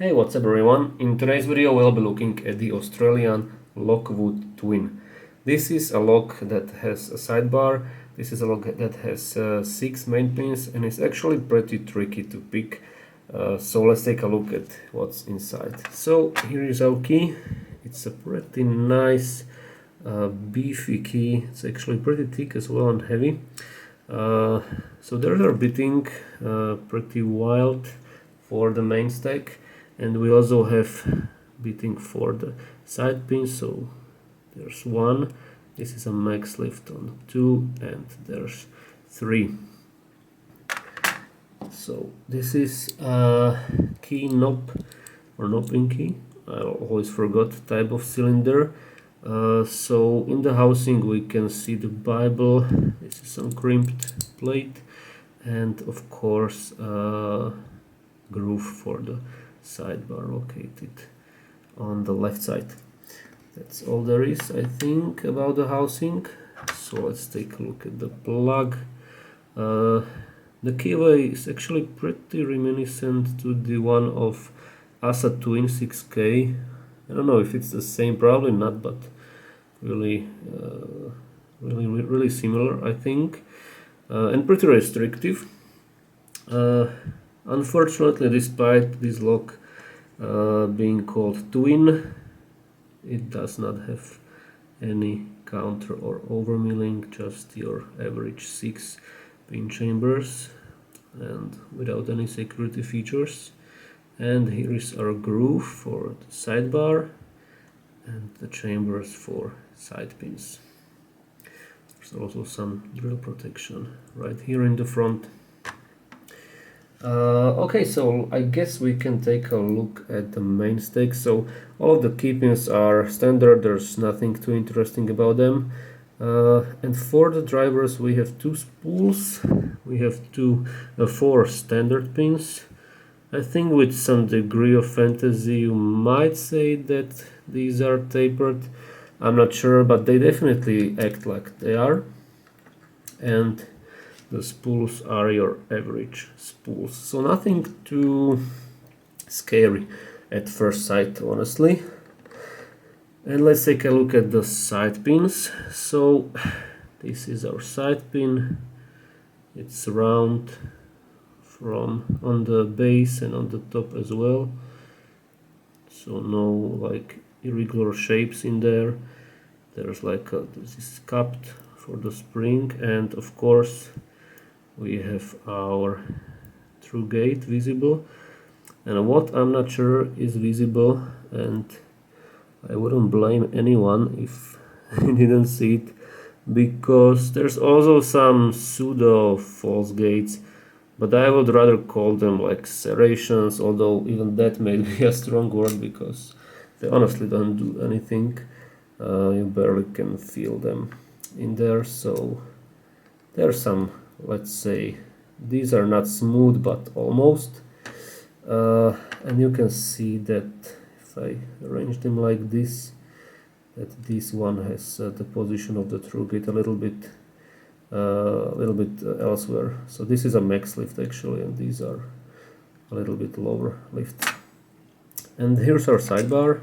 Hey, what's up everyone? In today's video we'll be looking at the Australian Lockwood Twin. This is a lock that has a sidebar. This is a lock that has 6 main pins and it's actually pretty tricky to pick. So let's take a look at what's inside. So here is our key. It's a pretty nice beefy key. It's actually pretty thick as well and heavy. So there are bitting pretty wild for the main stack. And we also have bitting for the side pins, so there's 1, this is a max lift on 2, and there's 3. So this is a key knob or knobbing key. I always forgot the type of cylinder. So in the housing we can see the Bible, this is some crimped plate, and of course groove for the sidebar located on the left side. That's all there is, I think, about the housing. So let's take a look at the plug. The keyway is actually pretty reminiscent to the one of ASA Twin 6K. I don't know if it's the same, probably not, but really similar, I think, and pretty restrictive. Unfortunately, despite this lock being called Twin, it does not have any counter or overmilling, just your average 6 pin chambers and without any security features. And here is our groove for the sidebar and the chambers for side pins. There's also some drill protection right here in the front. Okay, so I guess we can take a look at the main stack. So all of the key pins are standard, there's nothing too interesting about them. And for the drivers we have 2 spools, we have 4 standard pins. I think with some degree of fantasy you might say that these are tapered. I'm not sure, but they definitely act like they are. And the spools are your average spools, so nothing too scary at first sight, honestly. And let's take a look at the side pins. So this is our side pin. It's round from on the base and on the top as well, so no like irregular shapes in there. There's like this is cupped for the spring, and of course we have our through gate visible, and what I'm not sure is visible, and I wouldn't blame anyone if he didn't see it, because there's also some pseudo false gates, but I would rather call them like serrations, although even that may be a strong word because they honestly don't do anything. You barely can feel them in there. So there's some, let's say, these are not smooth but almost, and you can see that if I arrange them like this, that this one has the position of the through gate a little bit elsewhere. So this is a max lift actually, and these are a little bit lower lift. And here's our sidebar.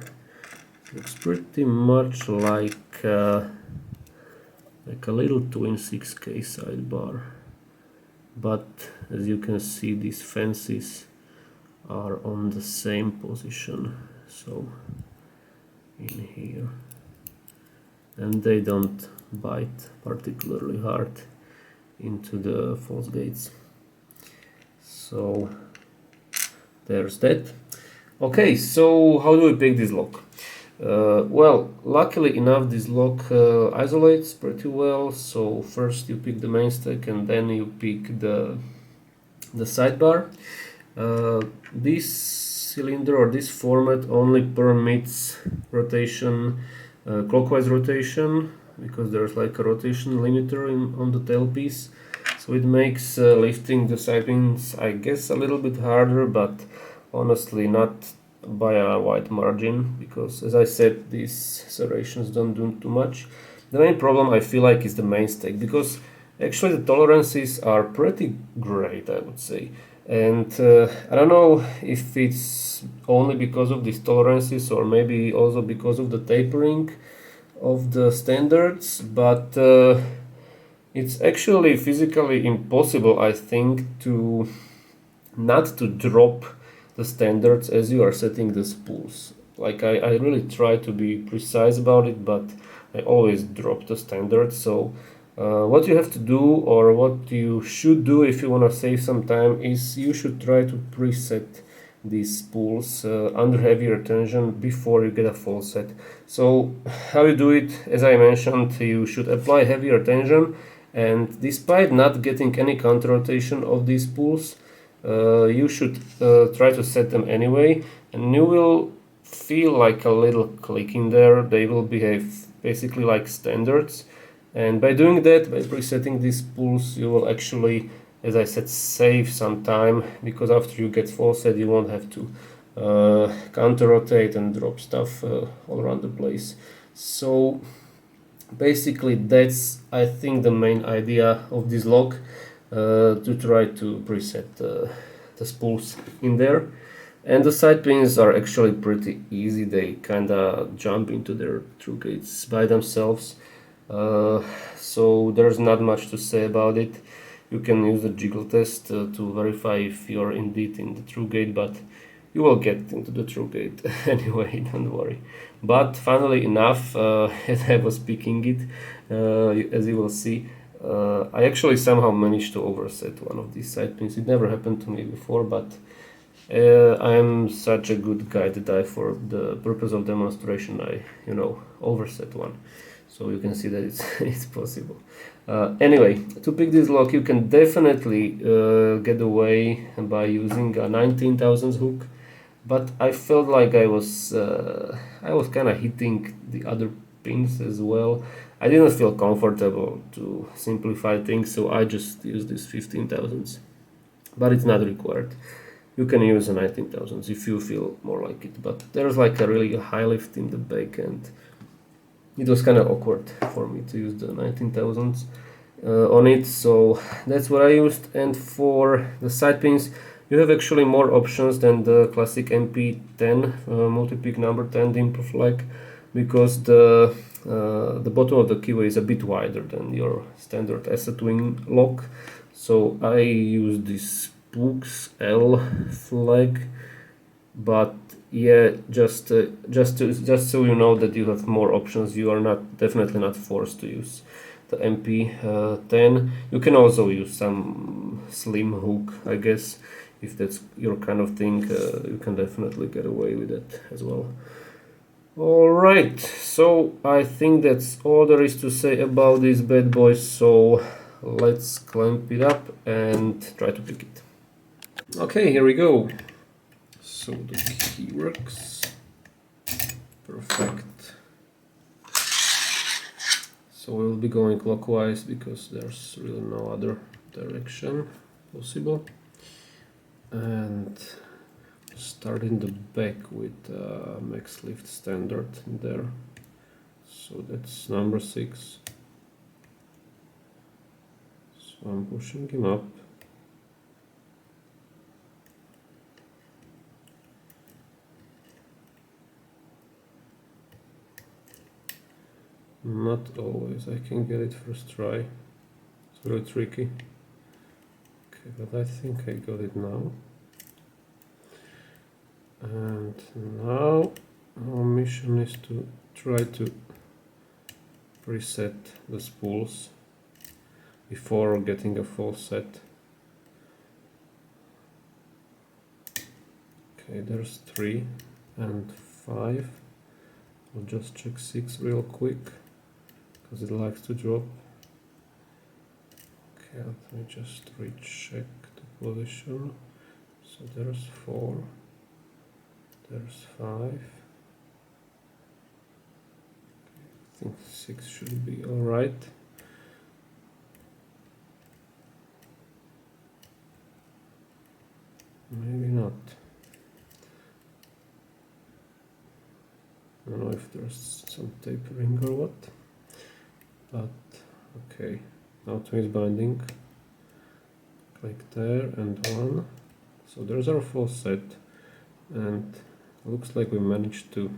Looks pretty much like a little Twin 6K sidebar, but as you can see these fences are on the same position, so in here, and they don't bite particularly hard into the false gates. So there's that. Okay, so how do we pick this lock? Well, luckily enough this lock isolates pretty well. So first you pick the main stack and then you pick the sidebar. This cylinder or this format only permits rotation, clockwise rotation, because there's like a rotation limiter on the tailpiece, so it makes lifting the side pins, I guess, a little bit harder, but honestly not by a wide margin, because as I said, these serrations don't do too much. The main problem I feel like is the main stack, because actually the tolerances are pretty great, I would say. And I don't know if it's only because of these tolerances or maybe also because of the tapering of the standards, but it's actually physically impossible, I think, to not to drop the standards as you are setting the spools. Like I really try to be precise about it, but I always drop the standards. So what you have to do, or what you should do if you want to save some time, is you should try to preset these spools under heavier tension before you get a full set. So how you do it, as I mentioned, you should apply heavier tension, and despite not getting any counter rotation of these spools, you should try to set them anyway, and you will feel like a little clicking there. They will behave basically like standards, and by doing that, by presetting these spools, you will actually, as I said, save some time, because after you get full set you won't have to counter rotate and drop stuff all around the place. So basically that's, I think, the main idea of this lock, to try to preset the spools in there. And the side pins are actually pretty easy. They kinda jump into their through gates by themselves, so there's not much to say about it. You can use the jiggle test to verify if you're indeed in the through gate, but you will get into the through gate anyway, don't worry. But funnily enough, as I was picking it, as you will see, I actually somehow managed to overset one of these side pins. It never happened to me before, but I'm such a good guy that I, for the purpose of demonstration, I overset one. So you can see that it's, it's possible. Anyway, to pick this lock, you can definitely get away by using a 19 thousandths hook, but I felt like I was kind of hitting the other pins as well. I didn't feel comfortable to simplify things, so I just used this 15 thousandths, but it's not required. You can use a 19 thousandths if you feel more like it, but there's like a really high lift in the back, and it was kind of awkward for me to use the 19 thousandths on it, so that's what I used. And for the side pins, you have actually more options than the classic MP10 multi-pick number 10 dimple flag, because the bottom of the keyway is a bit wider than your standard asset wing lock. So I use this Spools L flag, but yeah, just so you know that you have more options. You are definitely not forced to use the MP10. You can also use some slim hook, I guess, if that's your kind of thing. You can definitely get away with it as well. Alright, so I think that's all there is to say about these bad boys, so let's clamp it up and try to pick it. Okay, here we go. So the key works. Perfect. So we'll be going clockwise because there's really no other direction possible. And start in the back with max lift standard in there. So that's number 6. So I'm pushing him up. Not always I can get it first try. It's really tricky. Okay, but I think I got it now. And now our mission is to try to preset the spools before getting a full set. Okay, there's 3 and 5. I'll just check 6 real quick because it likes to drop. Okay, let me just recheck the position. So there's 4, there's 5. Okay, I think 6 should be alright. Maybe not. I don't know if there's some tapering or what, but okay, now twin is binding. Click there and 1, So there's our full set, and looks like we managed to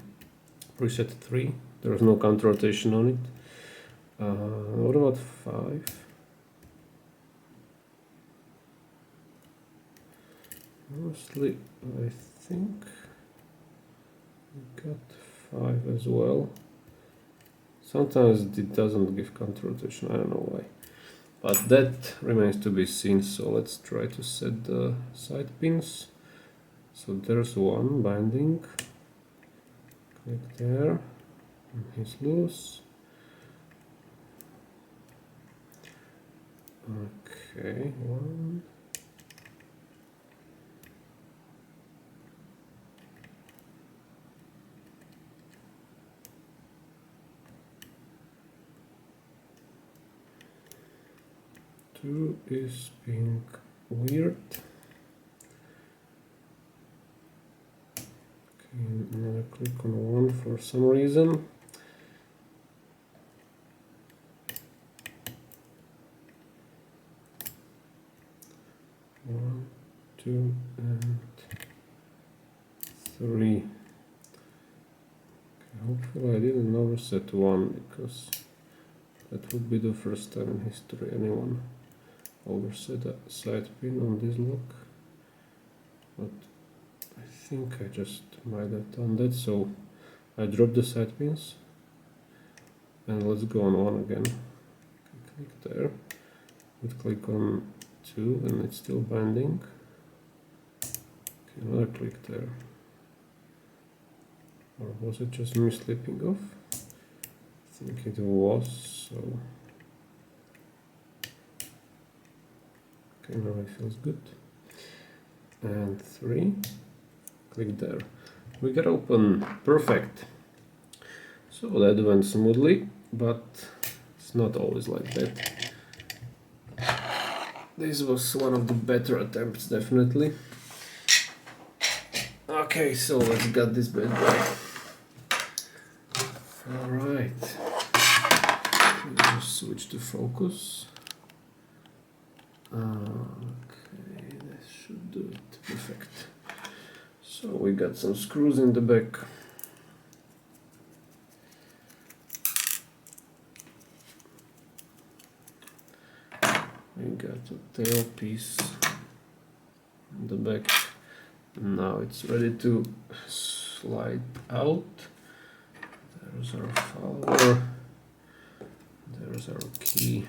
reset 3. There's no counter rotation on it. What about 5? Mostly, I think we got 5 as well. Sometimes it doesn't give counter rotation, I don't know why. But that remains to be seen, so let's try to set the side pins. So there's one binding. Click there, and he's loose. Okay, 1. Two is being weird. Okay, another click on 1 for some reason. One, 2, and 3. Okay, hopefully I didn't overset 1, because that would be the first time in history anyone overset a side pin on this lock. But I think I just might have done that, so I dropped the side pins, and let's go on 1 again. Click there, would click on 2, and it's still binding. Okay, another click there. Or was it just me slipping off? I think it was, so... Okay, now it feels good. And 3, click there. We got open, perfect. So that went smoothly, but it's not always like that. This was one of the better attempts, definitely. Okay, so let's get this bad boy. Alright. Just switch to focus. Okay, this should do it. Perfect. So we got some screws in the back. We got a tail piece in the back. Now it's ready to slide out. There's our follower. There's our key.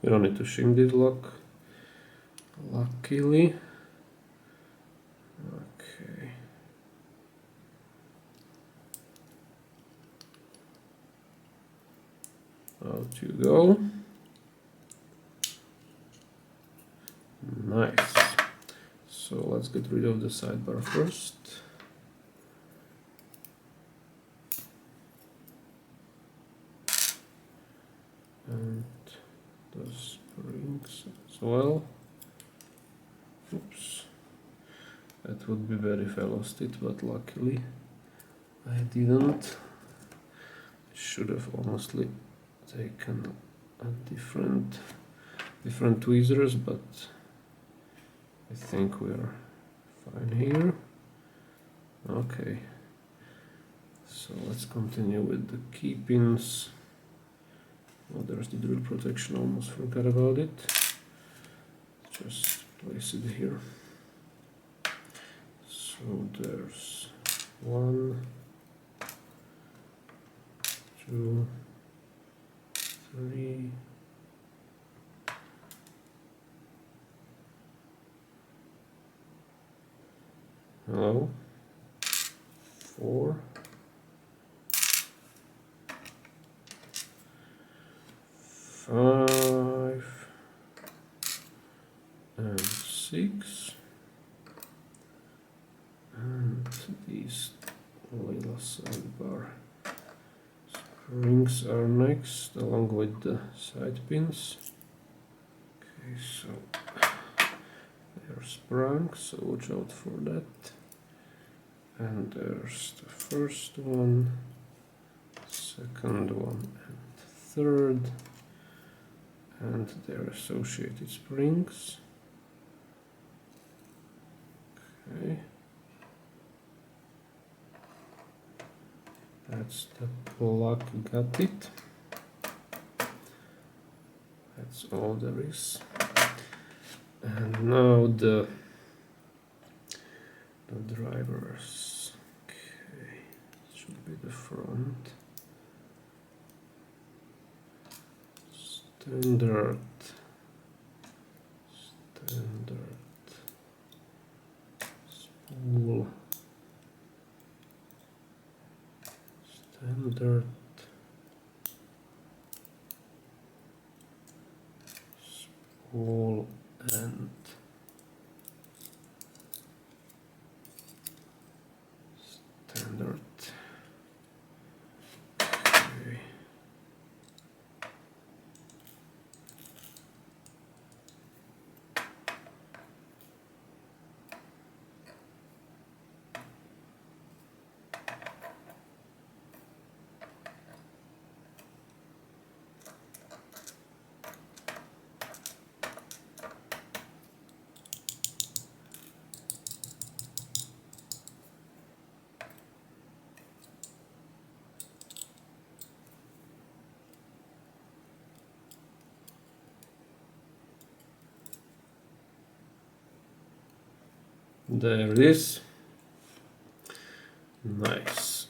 We don't need to shim this lock, luckily. Okay. Out you go. Nice. So let's get rid of the sidebar first. And the springs as well. Oops. That would be very if I lost it, but luckily I didn't. Should have honestly taken a different tweezers, but I think we are fine here. Okay, so let's continue with the key pins. Oh, there's the drill protection, almost forgot about it. Just place it here. So there's 1, 2, 3. Hello. 4. 5 and 6, and these little sidebar springs are next, along with the side pins. Okay, so they're sprung, so watch out for that. And there's the first one, second one, and third. And their associated springs. Okay. That's the plug, got it. That's all there is. And now the drivers. Okay, should be the front. Standard. Spool. Standard. Spool and standard. Okay. There it is. Nice.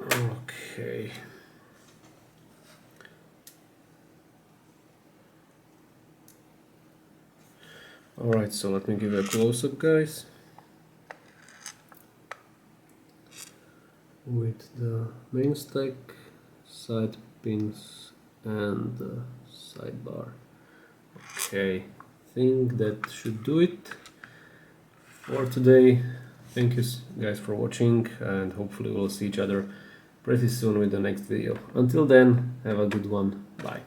Okay. Alright, so let me give you a close-up, guys. With the main stack, side pins and the sidebar. Okay, think that should do it for today. Thank you guys for watching, and hopefully we'll see each other pretty soon with the next video. Until then, have a good one. Bye.